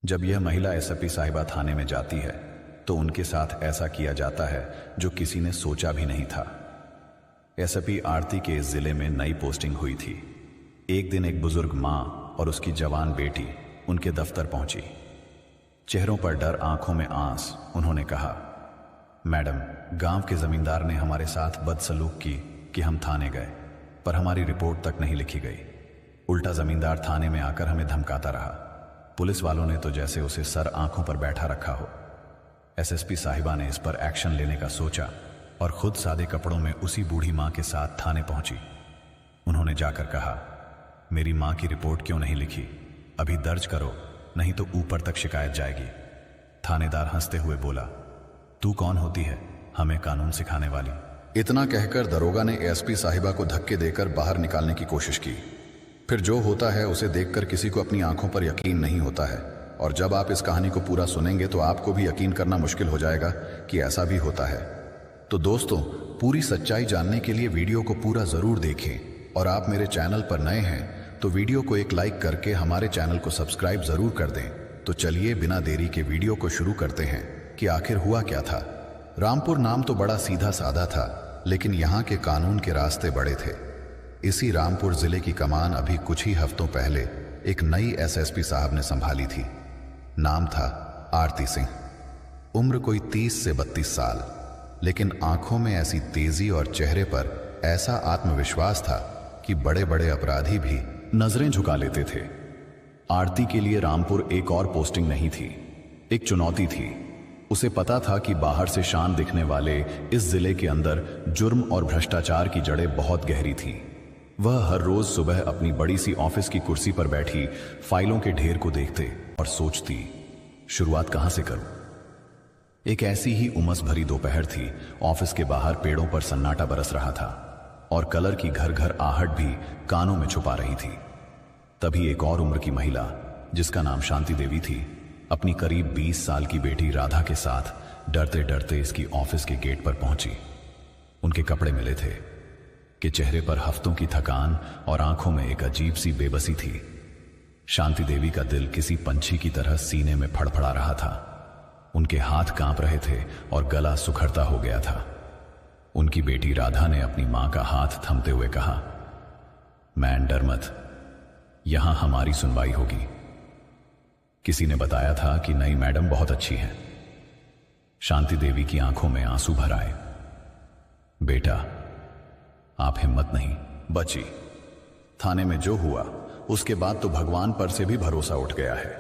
जब यह महिला एसपी साहिबा थाने में जाती है तो उनके साथ ऐसा किया जाता है जो किसी ने सोचा भी नहीं था। एसपी आरती के इस जिले में नई पोस्टिंग हुई थी। एक दिन एक बुजुर्ग मां और उसकी जवान बेटी उनके दफ्तर पहुंची। चेहरों पर डर, आंखों में आंस। उन्होंने कहा, मैडम, गांव के जमींदार ने हमारे साथ बदसलूक की कि हम थाने गए, पर हमारी रिपोर्ट तक नहीं लिखी गई। उल्टा जमींदार थाने में आकर हमें धमकाता रहा। पुलिस वालों ने तो जैसे उसे सर आंखों पर बैठा रखा हो। एसएसपी साहिबा ने इस पर एक्शन लेने का सोचा और खुद सादे कपड़ों में उसी बूढ़ी मां के साथ थाने पहुंची। उन्होंने जाकर कहा, मेरी मां की रिपोर्ट क्यों नहीं लिखी? अभी दर्ज करो, नहीं तो ऊपर तक शिकायत जाएगी। थानेदार हंसते हुए बोला, तू कौन होती है हमें कानून सिखाने वाली? इतना कहकर दरोगा ने एसपी साहिबा को धक्के देकर बाहर निकालने की कोशिश की। फिर जो होता है उसे देखकर किसी को अपनी आंखों पर यकीन नहीं होता है, और जब आप इस कहानी को पूरा सुनेंगे तो आपको भी यकीन करना मुश्किल हो जाएगा कि ऐसा भी होता है। तो दोस्तों, पूरी सच्चाई जानने के लिए वीडियो को पूरा जरूर देखें, और आप मेरे चैनल पर नए हैं तो वीडियो को एक लाइक करके हमारे चैनल को सब्सक्राइब जरूर कर दें। तो चलिए बिना देरी के वीडियो को शुरू करते हैं कि आखिर हुआ क्या था। रामपुर नाम तो बड़ा सीधा साधा था, लेकिन यहाँ के कानून के रास्ते बड़े थे। इसी रामपुर जिले की कमान अभी कुछ ही हफ्तों पहले एक नई एसएसपी साहब ने संभाली थी। नाम था आरती सिंह। उम्र कोई 30 से 32 साल, लेकिन आंखों में ऐसी तेजी और चेहरे पर ऐसा आत्मविश्वास था कि बड़े बड़े अपराधी भी नजरें झुका लेते थे। आरती के लिए रामपुर एक और पोस्टिंग नहीं थी, एक चुनौती थी। उसे पता था कि बाहर से शान दिखने वाले इस जिले के अंदर जुर्म और भ्रष्टाचार की जड़ें बहुत गहरी थीं। वह हर रोज सुबह अपनी बड़ी सी ऑफिस की कुर्सी पर बैठी फाइलों के ढेर को देखते और सोचती, शुरुआत कहां से करूं? एक ऐसी ही उमस भरी दोपहर थी। ऑफिस के बाहर पेड़ों पर सन्नाटा बरस रहा था और कलर की घर घर आहट भी कानों में छुपा रही थी। तभी एक और उम्र की महिला, जिसका नाम शांति देवी थी, अपनी करीब 20 साल की बेटी राधा के साथ डरते डरते इसकी ऑफिस के गेट पर पहुंची। उनके कपड़े मिले थे कि चेहरे पर हफ्तों की थकान और आंखों में एक अजीब सी बेबसी थी। शांति देवी का दिल किसी पंछी की तरह सीने में फड़फड़ा रहा था। उनके हाथ कांप रहे थे और गला सुखड़ता हो गया था। उनकी बेटी राधा ने अपनी मां का हाथ थमते हुए कहा, मैन डर मत, यहां हमारी सुनवाई होगी। किसी ने बताया था कि नई मैडम बहुत अच्छी हैं। शांति देवी की आंखों में आंसू भर आए। बेटा, आप हिम्मत नहीं बची। थाने में जो हुआ उसके बाद तो भगवान पर से भी भरोसा उठ गया है।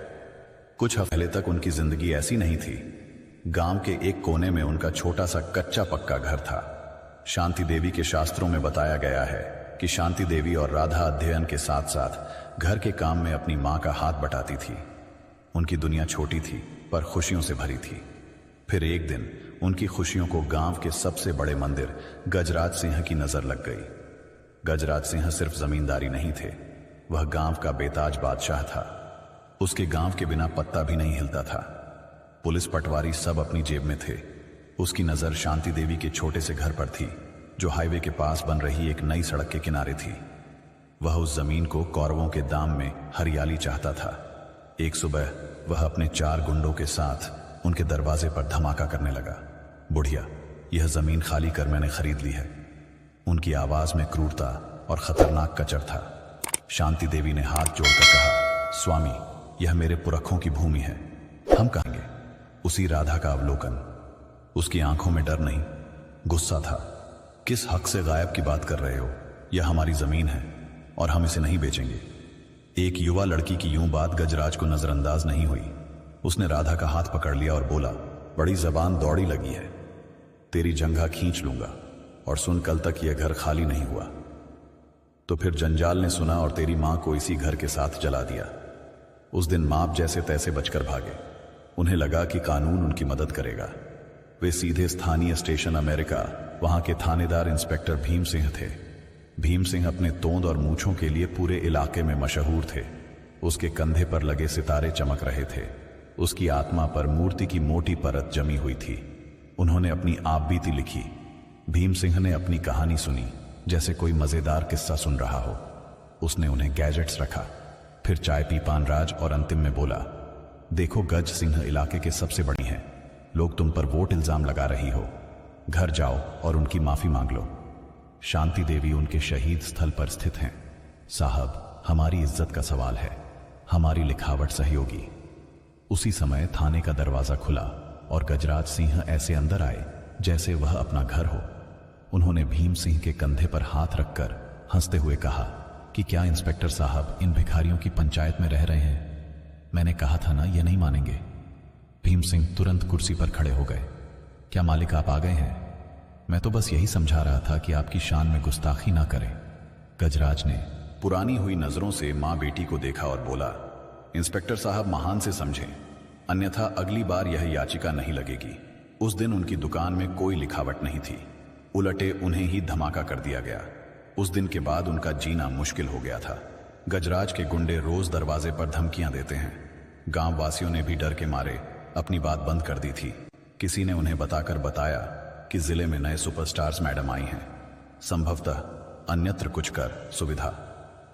कुछ हफ्ते पहले तक उनकी जिंदगी ऐसी नहीं थी। गांव के एक कोने में उनका छोटा सा कच्चा पक्का घर था। शांति देवी के शास्त्रों में बताया गया है कि शांति देवी और राधा अध्ययन के साथ साथ घर के काम में अपनी मां का हाथ बटाती थी। उनकी दुनिया छोटी थी पर खुशियों से भरी थी। फिर एक दिन उनकी खुशियों को गांव के सबसे बड़े मंदिर गजराज सिंह की नजर लग गई। गजराज सिंह सिर्फ जमींदारी नहीं थे, वह गांव का बेताज बादशाह था। उसके गांव के बिना पत्ता भी नहीं हिलता था। पुलिस पटवारी सब अपनी जेब में थे। उसकी नजर शांति देवी के छोटे से घर पर थी, जो हाईवे के पास बन रही एक नई सड़क के किनारे थी। वह उस जमीन को कौरवों के दाम में हरियाली चाहता था। एक सुबह वह अपने 4 गुंडों के साथ उनके दरवाजे पर धमाका करने लगा। बुढ़िया, यह जमीन खाली कर मैंने खरीद ली है। उनकी आवाज में क्रूरता और खतरनाक कचर था। शांति देवी ने हाथ जोड़कर कहा, स्वामी, यह मेरे पुरखों की भूमि है, हम कहेंगे। उसी राधा का अवलोकन। उसकी आंखों में डर नहीं, गुस्सा था। किस हक से गायब की बात कर रहे हो? यह हमारी जमीन है और हम इसे नहीं बेचेंगे। एक युवा लड़की की यूं बात गजराज को नजरअंदाज नहीं हुई। उसने राधा का हाथ पकड़ लिया और बोला, बड़ी जबान दौड़ी लगी है, तेरी जंघा खींच लूंगा। और सुन, कल तक यह घर खाली नहीं हुआ तो फिर जंजाल ने सुना और तेरी मां को इसी घर के साथ जला दिया। उस दिन माप जैसे तैसे बचकर भागे। उन्हें लगा कि कानून उनकी मदद करेगा। वे सीधे स्थानीय स्टेशन अमेरिका, वहां के थानेदार इंस्पेक्टर भीम सिंह थे। भीम सिंह अपने तोंद और मूंछों के लिए पूरे इलाके में मशहूर थे। उसके कंधे पर लगे सितारे चमक रहे थे। उसकी आत्मा पर मूर्ति की मोटी परत जमी हुई थी। उन्होंने अपनी आपबीती लिखी। भीम सिंह ने अपनी कहानी सुनी जैसे कोई मजेदार किस्सा सुन रहा हो। उसने उन्हें गैजेट्स रखा, फिर चाय पी पानराज और अंतिम में बोला, देखो गज सिंह इलाके के सबसे बड़ी हैं, लोग तुम पर वोट इल्जाम लगा रही हो, घर जाओ और उनकी माफी मांग लो। शांति देवी उनके शहीद स्थल पर स्थित हैं। साहब, हमारी इज्जत का सवाल है, हमारी लिखावट सहयोगी। उसी समय थाने का दरवाजा खुला और गजराज सिंह ऐसे अंदर आए जैसे वह अपना घर हो। उन्होंने भीम सिंह के कंधे पर हाथ रखकर हंसते हुए कहा कि क्या इंस्पेक्टर साहब इन भिखारियों की पंचायत में रह रहे हैं? मैंने कहा था ना, ये नहीं मानेंगे। भीम सिंह तुरंत कुर्सी पर खड़े हो गए। क्या मालिक आप आ गए हैं? मैं तो बस यही समझा रहा था कि आपकी शान में गुस्ताखी ना करें। गजराज ने पुरानी हुई नजरों से मां बेटी को देखा और बोला, इंस्पेक्टर साहब महान से समझें, अन्यथा अगली बार यह याचिका नहीं लगेगी। उस दिन उनकी दुकान में कोई लिखावट नहीं थी, उलटे उन्हें ही धमाका कर दिया गया। उस दिन के बाद उनका जीना मुश्किल हो गया था। गजराज के गुंडे रोज दरवाजे पर धमकियां देते हैं। गांव वासियों ने भी डर के मारे अपनी बात बंद कर दी थी। किसी ने उन्हें बताया कि जिले में नए सुपरस्टार्स मैडम आई हैं, संभवतः अन्यत्र कुछ कर सुविधा।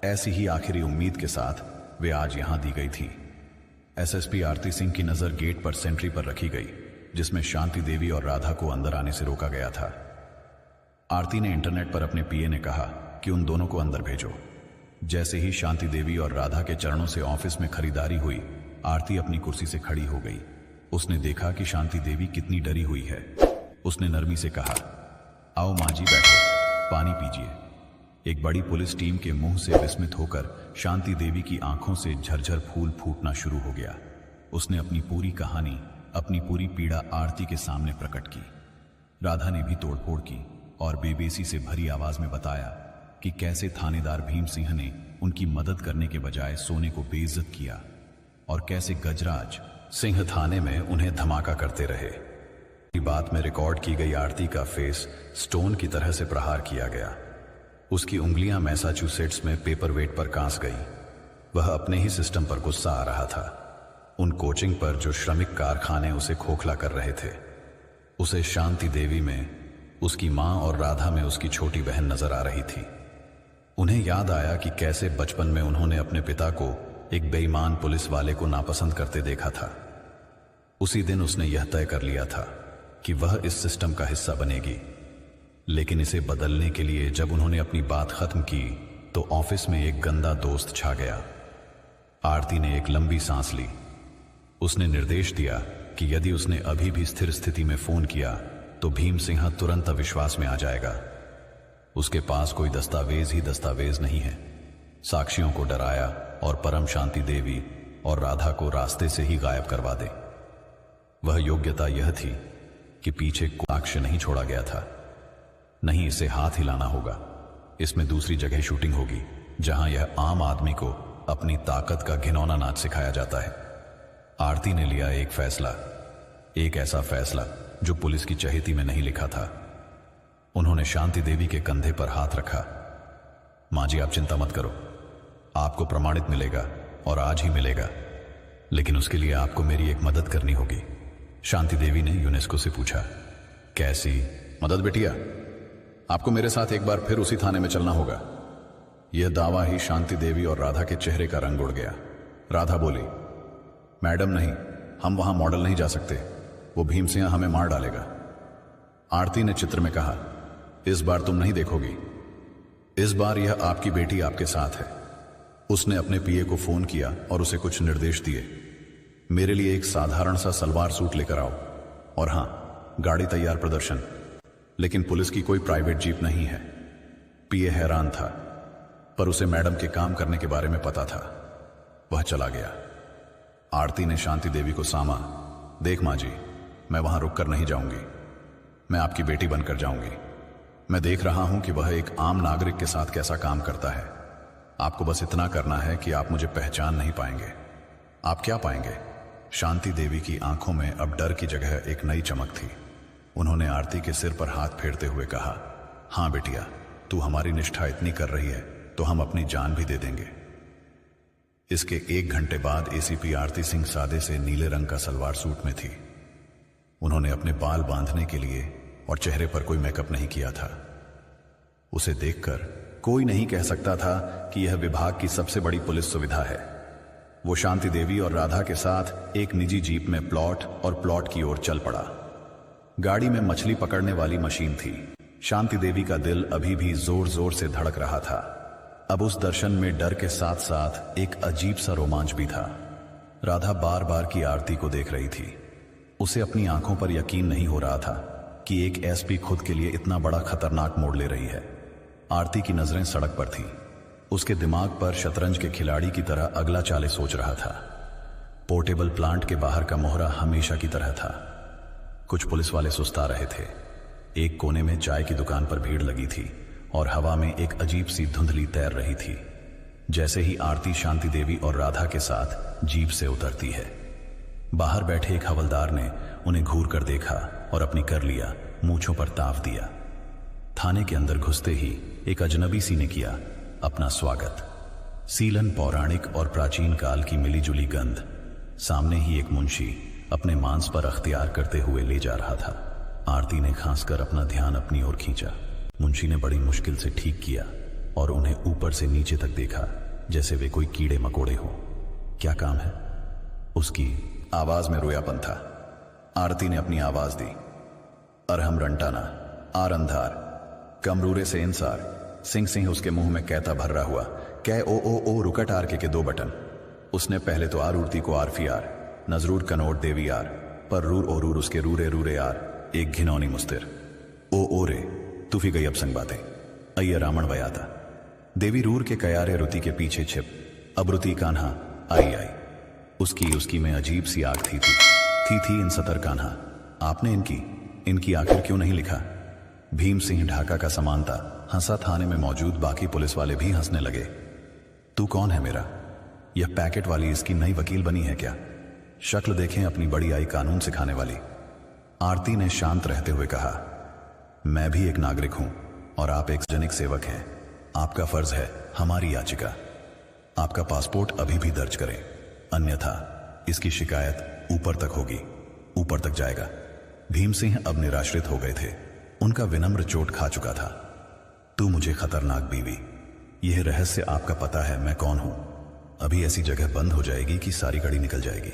ऐसी ही आखिरी उम्मीद के साथ वे आज यहां दी गई थी। एसएसपी आरती सिंह की नजर गेट पर सेंट्री पर रखी गई, जिसमें शांति देवी और राधा को अंदर आने से रोका गया था। आरती ने इंटरनेट पर अपने पीए ने कहा कि उन दोनों को अंदर भेजो। जैसे ही शांति देवी और राधा के चरणों से ऑफिस में खरीदारी हुई, आरती अपनी कुर्सी से खड़ी हो गई। उसने देखा कि शांति देवी कितनी डरी हुई है। उसने नरमी से कहा, आओ मां जी बैठो, पानी पीजिए। एक बड़ी पुलिस टीम के मुंह से विस्मित होकर शांति देवी की आंखों से झरझर फूल फूटना शुरू हो गया। उसने अपनी पूरी कहानी, अपनी पूरी पीड़ा आरती के सामने प्रकट की। राधा ने भी तोड़फोड़ की और बेबसी से भरी आवाज में बताया कि कैसे थानेदार भीम सिंह ने उनकी मदद करने के बजाय सोने को बेइज्जत किया और कैसे गजराज सिंह थाने में उन्हें धमाका करते रहे। बात में रिकॉर्ड की गई आरती का फेस स्टोन की तरह से प्रहार किया गया। उसकी उंगलियां मैसाचुसेट्स में पेपर वेट पर कांस गई। वह अपने ही सिस्टम पर गुस्सा आ रहा था, उन कोचिंग पर जो श्रमिक कारखाने उसे खोखला कर रहे थे। उसे शांति देवी में उसकी मां और राधा में उसकी छोटी बहन नजर आ रही थी। उन्हें याद आया कि कैसे बचपन में उन्होंने अपने पिता को एक बेईमान पुलिस वाले को नापसंद करते देखा था। उसी दिन उसने यह तय कर लिया था कि वह इस सिस्टम का हिस्सा बनेगी। लेकिन इसे बदलने के लिए जब उन्होंने अपनी बात खत्म की तो ऑफिस में एक गंदा दोस्त छा गया। आरती ने एक लंबी सांस ली। उसने निर्देश दिया कि यदि उसने अभी भी स्थिर स्थिति में फोन किया तो भीम सिंह तुरंत अविश्वास में आ जाएगा। उसके पास कोई दस्तावेज ही दस्तावेज नहीं है। साक्षियों को डराया और परम शांति देवी और राधा को रास्ते से ही गायब करवा दे। वह योग्यता यह थी कि पीछे कोई साक्ष्य नहीं छोड़ा गया था। नहीं, इसे हाथ हिलाना होगा। इसमें दूसरी जगह शूटिंग होगी जहां यह आम आदमी को अपनी ताकत का घिनौना नाच सिखाया जाता है। आरती ने लिया एक फैसला, एक ऐसा फैसला जो पुलिस की चहेती में नहीं लिखा था। उन्होंने शांति देवी के कंधे पर हाथ रखा। मां जी, आप चिंता मत करो, आपको प्रमाणित मिलेगा और आज ही मिलेगा, लेकिन उसके लिए आपको मेरी एक मदद करनी होगी। शांति देवी ने यूनेस्को से पूछा, कैसी मदद बेटिया? आपको मेरे साथ एक बार फिर उसी थाने में चलना होगा। यह दावा ही शांति देवी और राधा के चेहरे का रंग उड़ गया। राधा बोली, मैडम नहीं, हम वहां मॉडल नहीं जा सकते, वो भीम सिंह हमें मार डालेगा। आरती ने चित्र में कहा, इस बार तुम नहीं देखोगी, इस बार यह आपकी बेटी आपके साथ है। उसने अपने पीए को फोन किया और उसे कुछ निर्देश दिए। मेरे लिए एक साधारण सा सलवार सूट लेकर आओ, और हां, गाड़ी तैयार प्रदर्शन, लेकिन पुलिस की कोई प्राइवेट जीप नहीं है। पीए हैरान था, पर उसे मैडम के काम करने के बारे में पता था। वह चला गया। आरती ने शांति देवी को सामा, देख मां जी, मैं वहां रुककर नहीं जाऊंगी, मैं आपकी बेटी बनकर जाऊंगी। मैं देख रहा हूं कि वह एक आम नागरिक के साथ कैसा काम करता है। आपको बस इतना करना है कि आप मुझे पहचान नहीं पाएंगे। आप क्या पाएंगे? शांति देवी की आंखों में अब डर की जगह एक नई चमक थी। उन्होंने आरती के सिर पर हाथ फेरते हुए कहा, हां बेटिया, तू हमारी निष्ठा इतनी कर रही है तो हम अपनी जान भी दे देंगे। इसके 1 घंटे बाद एसीपी आरती सिंह सादे से नीले रंग का सलवार सूट में थी। उन्होंने अपने बाल बांधने के लिए और चेहरे पर कोई मेकअप नहीं किया था। उसे देखकर कोई नहीं कह सकता था कि यह विभाग की सबसे बड़ी पुलिस सुविधा है। वो शांति देवी और राधा के साथ एक निजी जीप में प्लॉट और प्लॉट की ओर चल पड़ा। गाड़ी में मछली पकड़ने वाली मशीन थी। शांति देवी का दिल अभी भी जोर जोर से धड़क रहा था। अब उस दर्शन में डर के साथ साथ एक अजीब सा रोमांच भी था। राधा बार बार की आरती को देख रही थी। उसे अपनी आंखों पर यकीन नहीं हो रहा था कि एक एसपी खुद के लिए इतना बड़ा खतरनाक मोड़ ले रही है। आरती की नजरें सड़क पर थीं। उसके दिमाग पर शतरंज के खिलाड़ी की तरह अगला चाले सोच रहा था। पोर्टेबल प्लांट के बाहर का मोहरा हमेशा की तरह था। कुछ पुलिस वाले सुस्ता रहे थे। एक कोने में चाय की दुकान पर भीड़ लगी थी और हवा में एक अजीब सी धुंधली तैर रही थी। जैसे ही आरती शांति देवी और राधा के साथ जीप से उतरती है, बाहर बैठे एक हवलदार ने उन्हें घूर कर देखा और अपनी कर लिया मूंछों पर ताव दिया। थाने के अंदर घुसते ही एक अजनबी सी ने किया अपना स्वागत। सीलन पौराणिक और प्राचीन काल की मिलीजुली गंध। सामने ही एक मुंशी अपने मांस पर अख्तियार करते हुए ले जा रहा था। आरती ने खांसकर अपना ध्यान अपनी ओर खींचा। मुंशी ने बड़ी मुश्किल से ठीक किया और उन्हें ऊपर से नीचे तक देखा जैसे वे कोई कीड़े मकोड़े हो। क्या काम है? उसकी आवाज में रोयापन था। आरती ने अपनी आवाज दी। अरहम रंटाना, आर अंधार, कमरूरे से इंसार, सिंह सिंह उसके मुंह में कहता भर्रा हुआ, कै ओ रुकट आर के दो बटन। उसने पहले तो आर उड़ती को आर फियार, नजरूर कनोट देवी आर, पर रूर ओ रूर उसके रूरे रूरे आर, एक घिनौनी मुस्तिर। ओ रे तूफी गई अब संग बातें, अय्य रावण वयाता। देवी रूर के कयारे रुति के पीछे छिप, अब रुति कान्हा आई आई। उसकी में अजीब सी आग थी इन सतर कान्हा। आपने इनकी आखिर क्यों नहीं लिखा? भीम सिंह ढाका का समानता हंसा। थाने में मौजूद बाकी पुलिस वाले भी हंसने लगे। तू कौन है मेरा? यह पैकेट वाली इसकी नई वकील बनी है क्या? शक्ल देखें अपनी बड़ी आई कानून सिखाने वाली। आरती ने शांत रहते हुए कहा, मैं भी एक नागरिक हूं और आप एक सार्वजनिक सेवक हैं। आपका फर्ज है हमारी याचिका। आपका पासपोर्ट अभी भी दर्ज करें, अन्यथा इसकी शिकायत ऊपर तक होगी, ऊपर तक जाएगा। भीम सिंह अब निराश्रित हो गए थे। उनका विनम्र चोट खा चुका था। तू मुझे खतरनाक बीवी, यह रहस्य आपका पता है मैं कौन हूं। अभी ऐसी जगह बंद हो जाएगी कि सारी कड़ी निकल जाएगी।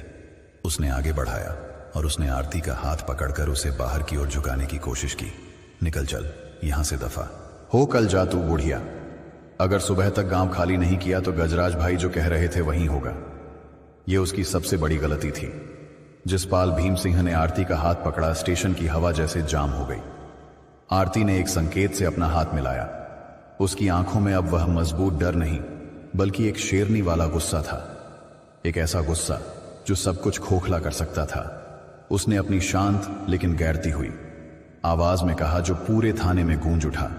उसने आगे बढ़ाया और उसने आरती का हाथ पकड़कर उसे बाहर की ओर झुकाने की कोशिश की। निकल चल यहां से दफा हो, कल जा तू बुढ़िया। अगर सुबह तक गांव खाली नहीं किया तो गजराज भाई जो कह रहे थे वहीं होगा। यह उसकी सबसे बड़ी गलती थी। जिस पाल भीम सिंह ने आरती का हाथ पकड़ा, स्टेशन की हवा जैसे जाम हो गई। आरती ने एक संकेत से अपना हाथ मिलाया। उसकी आंखों में अब वह मजबूत डर नहीं बल्कि एक शेरनी वाला गुस्सा था। एक ऐसा गुस्सा जो सब कुछ खोखला कर सकता था। उसने अपनी शांत लेकिन गैरती हुई आवाज में कहा जो पूरे थाने में गूंज उठा,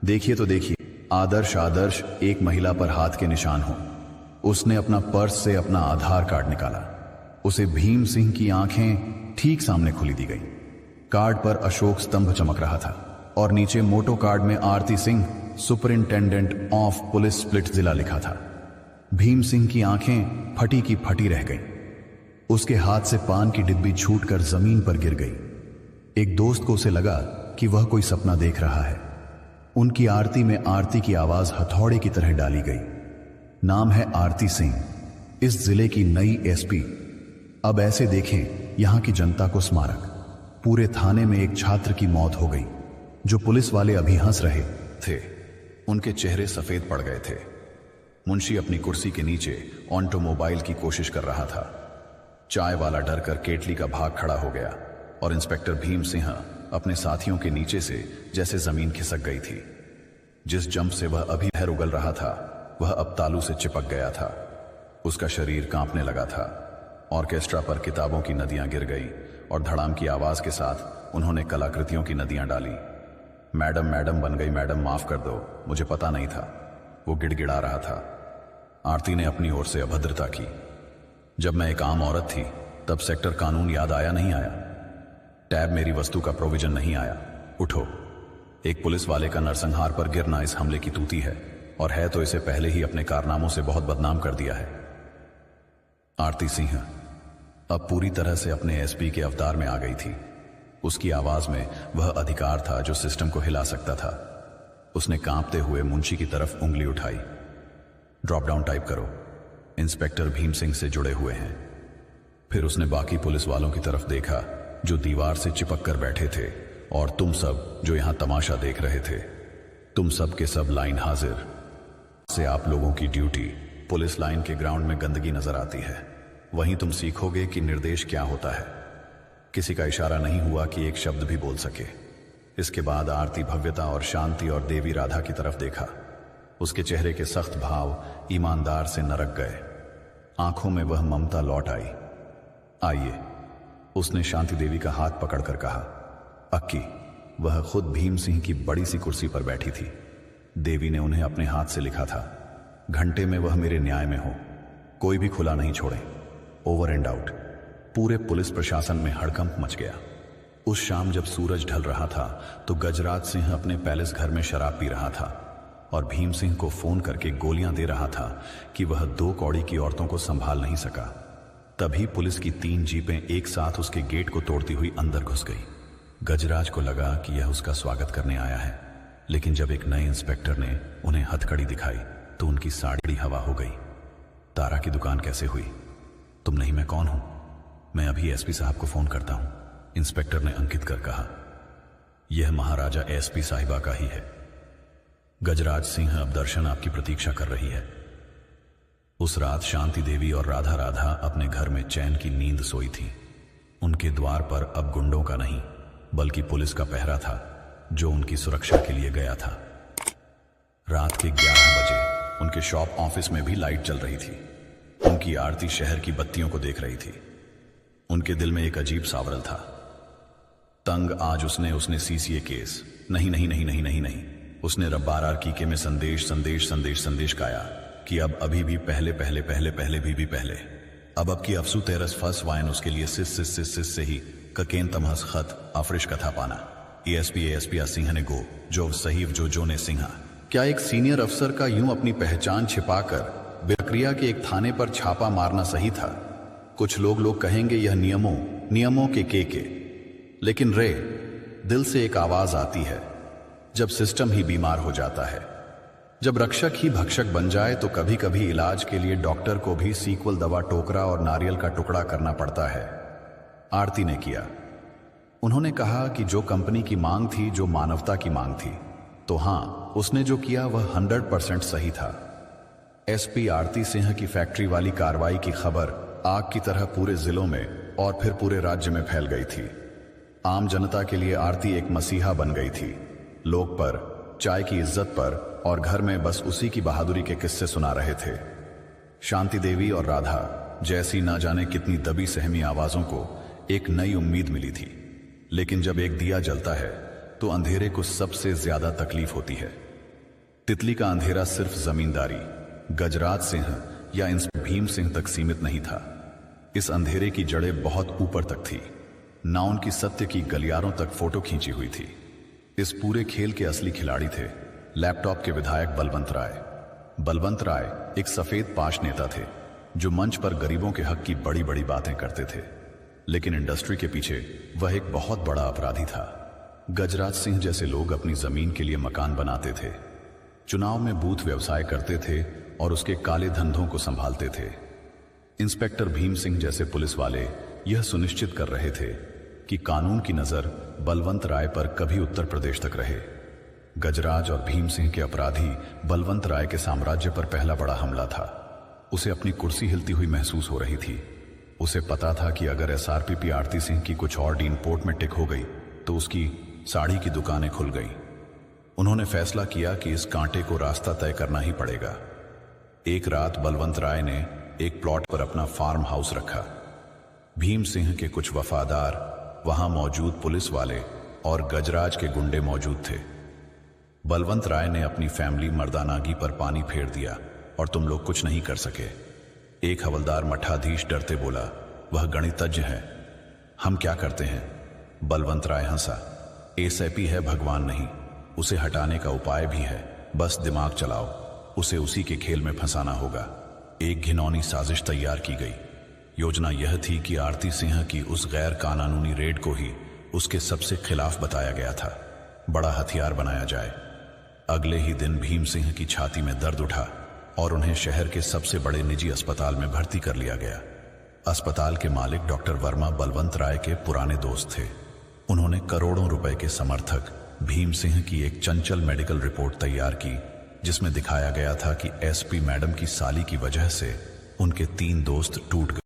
देखिए तो देखिए, आदर्श एक महिला पर हाथ के निशान हो। उसने अपना पर्स से अपना आधार कार्ड निकाला। उसे भीम सिंह की आंखें ठीक सामने खुली दी गई। कार्ड पर अशोक स्तंभ चमक रहा था और नीचे मोटो कार्ड में Aarti Singh, superintendent of police, स्प्लिट जिला लिखा था। भीम सिंह की आंखें फटी की फटी रह गईं। उसके हाथ से पान की डिब्बी छूटकर जमीन पर गिर गई। एक दोस्त को उसे लगा कि वह कोई सपना देख रहा है। उनकी आरती में आरती की आवाज हथौड़े की तरह डाली गई। नाम है आरती सिंह, इस जिले की नई एसपी। अब ऐसे देखें यहां की जनता को स्मारक। पूरे थाने में एक छात्र की मौत हो गई। जो पुलिस वाले अभी हंस रहे थे उनके चेहरे सफेद पड़ गए थे। मुंशी अपनी कुर्सी के नीचे ऑटोमोबाइल की कोशिश कर रहा था। चाय वाला डर कर केटली का भाग खड़ा हो गया और इंस्पेक्टर भीम सिंह अपने साथियों के नीचे से जैसे जमीन खिसक गई थी। जिस जंप से वह अभी भैर उगल रहा था वह अब तालू से चिपक गया था। उसका शरीर कांपने लगा था। ऑर्केस्ट्रा पर किताबों की नदियां गिर गई और धड़ाम की आवाज के साथ उन्होंने कलाकृतियों की नदियां डाली। मैडम मैडम बन गई मैडम, माफ कर दो, मुझे पता नहीं था, वो गिड़गिड़ा रहा था। आरती ने अपनी ओर से अभद्रता की। जब मैं एक आम औरत थी तब सेक्टर कानून याद आया नहीं आया? टैब मेरी वस्तु का प्रोविजन नहीं आया? उठो। एक पुलिस वाले का नरसंहार पर गिरना इस हमले की तूती है और है तो इसे पहले ही अपने कारनामों से बहुत बदनाम कर दिया है। आरती सिंह अब पूरी तरह से अपने एसपी के अवतार में आ गई थी। उसकी आवाज में वह अधिकार था जो सिस्टम को हिला सकता था। उसने कांपते हुए मुंशी की तरफ उंगली उठाई। ड्रॉप डाउन टाइप करो। इंस्पेक्टर भीम सिंह से जुड़े हुए हैं। फिर उसने बाकी पुलिस वालों की तरफ देखा जो दीवार से चिपक कर बैठे थे, और तुम सब जो यहां तमाशा देख रहे थे। तुम सब के सब लाइन हाजिर से आप लोगों की ड्यूटी। पुलिस लाइन के ग्राउंड में गंदगी नजर आती है, वहीं तुम सीखोगे कि निर्देश क्या होता है। किसी का इशारा नहीं हुआ कि एक शब्द भी बोल सके। इसके बाद आरती भव्यता और शांति और देवी राधा की तरफ देखा। उसके चेहरे के सख्त भाव ईमानदार से नरक गए। आंखों में वह ममता लौट आई। आइए, उसने शांति देवी का हाथ पकड़कर कहा। अक्की, वह खुद भीम सिंह की बड़ी सी कुर्सी पर बैठी थी। देवी ने उन्हें अपने हाथ से लिखा था, घंटे में वह मेरे न्याय में हो, कोई भी खुला नहीं छोड़े। Over and out. पूरे पुलिस प्रशासन में हड़कंप मच गया। उस शाम जब सूरज ढल रहा था तो गजराज सिंह अपने पैलेस घर में शराब पी रहा था और भीम सिंह को फोन करके गोलियां दे रहा था कि वह 2 कौड़ी की औरतों को संभाल नहीं सका। तभी पुलिस की 3 जीपें एक साथ उसके गेट को तोड़ती हुई अंदर घुस गई। गजराज को लगा कि यह उसका स्वागत करने आया है, लेकिन जब एक नए इंस्पेक्टर ने उन्हें हथकड़ी दिखाई तो उनकी साड़ी हवा हो गई। तारा की दुकान कैसे हुई? तुम नहीं, मैं कौन हूं? मैं अभी एसपी साहब को फोन करता हूं, इंस्पेक्टर ने अंकित कर कहा। यह महाराजा एसपी साहिबा का ही है। गजराज सिंह, अब दर्शन आपकी प्रतीक्षा कर रही है। उस रात शांति देवी और राधा राधा अपने घर में चैन की नींद सोई थी। उनके द्वार पर अब गुंडों का नहीं बल्कि पुलिस का पहरा था जो उनकी सुरक्षा के लिए गया था। रात के 11 बजे उनके शॉप ऑफिस में भी लाइट जल रही थी। उनकी आरती शहर की बत्तियों को देख रही थी। उनके दिल में एक अजीब सावरल था। तंग आज उसने सीसीए केस नहीं, उसने रब्बार कीके में संदेश गाया कि अब अभी भी पहले भी पहले। अब की अफसू तेरस फस वायन उसके लिए सिस से ही ककेन तमहस खत आफरिश कथा पाना। एएसपी सिंह ने गो जो सहीफ जो ने सिंहा। क्या एक सीनियर अफसर का यूं अपनी पहचान छिपाकर बेक्रिया के एक थाने पर छापा मारना सही था? कुछ लोग कहेंगे यह नियमों के, लेकिन रे, दिल से एक आवाज आती है जब सिस्टम ही बीमार हो जाता है। जब रक्षक ही भक्षक बन जाए तो कभी कभी इलाज के लिए डॉक्टर को भी सीक्वल दवा टोकरा और नारियल का टुकड़ा करना पड़ता है। आरती ने किया। उन्होंने कहा कि जो कंपनी की मांग थी, जो मानवता की मांग थी, तो हां, उसने जो किया वह 100% सही था। एसपी आरती सिंह की फैक्ट्री वाली कार्रवाई की खबर आग की तरह पूरे जिलों में और फिर पूरे राज्य में फैल गई थी। आम जनता के लिए आरती एक मसीहा बन गई थी। लोग पर, चाय की इज्जत पर और घर में बस उसी की बहादुरी के किस्से सुना रहे थे। शांति देवी और राधा जैसी ना जाने कितनी दबी सहमी आवाजों को एक नई उम्मीद मिली थी। लेकिन जब एक दिया जलता है तो अंधेरे को सबसे ज्यादा तकलीफ होती है। तितली का अंधेरा सिर्फ जमींदारी, गजराज सिंह या इंस्पेक्टर भीम सिंह तक सीमित नहीं था। इस अंधेरे की जड़ें बहुत ऊपर तक थी। ना उनकी सत्य की गलियारों तक फोटो खींची हुई थी। इस पूरे खेल के असली खिलाड़ी थे लैपटॉप के विधायक बलवंत राय। बलवंत राय एक सफेद पाश नेता थे जो मंच पर गरीबों के हक की बड़ी बड़ी बातें करते थे, लेकिन इंडस्ट्री के पीछे वह एक बहुत बड़ा अपराधी था। गजराज सिंह जैसे लोग अपनी जमीन के लिए मकान बनाते थे, चुनाव में बूथ व्यवसाय करते थे और उसके काले धंधों को संभालते थे। इंस्पेक्टर भीम सिंह जैसे पुलिस वाले यह सुनिश्चित कर रहे थे कि कानून की नजर बलवंत राय पर कभी उत्तर प्रदेश तक रहे। गजराज और भीम सिंह के अपराधी बलवंत राय के साम्राज्य पर पहला बड़ा हमला था। उसे अपनी कुर्सी हिलती हुई महसूस हो रही थी। उसे पता था कि अगर एसआरपीपी आरती सिंह की कुछ और डीन पोर्ट में टिक हो गई तो उसकी साड़ी की दुकानें खुल गई। उन्होंने फैसला किया कि इस कांटे को रास्ता तय करना ही पड़ेगा। एक रात बलवंत राय ने एक प्लॉट पर अपना फार्म हाउस रखा। भीम सिंह के कुछ वफादार, वहां मौजूद पुलिस वाले और गजराज के गुंडे मौजूद थे। बलवंत राय ने अपनी फैमिली मर्दानागी पर पानी फेर दिया और तुम लोग कुछ नहीं कर सके। एक हवलदार मठाधीश डरते बोला, वह गणितज्ञ है, हम क्या करते हैं? बलवंत राय हंसा, एसआईपी है, भगवान नहीं। उसे हटाने का उपाय भी है, बस दिमाग चलाओ। उसे उसी के खेल में फंसाना होगा। एक घिनौनी साजिश तैयार की गई। योजना यह थी कि आरती सिंह की उस गैर कानूनी रेड को ही उसके सबसे खिलाफ बताया गया था, बड़ा हथियार बनाया जाए। अगले ही दिन भीम सिंह की छाती में दर्द उठा और उन्हें शहर के सबसे बड़े निजी अस्पताल में भर्ती कर लिया गया। अस्पताल के मालिक डॉक्टर वर्मा बलवंत राय के पुराने दोस्त थे। उन्होंने करोड़ों रुपए के समर्थक भीम सिंह की एक चंचल मेडिकल रिपोर्ट तैयार की, जिसमें दिखाया गया था कि एसपी मैडम की साली की वजह से उनके 3 दोस्त टूट गए।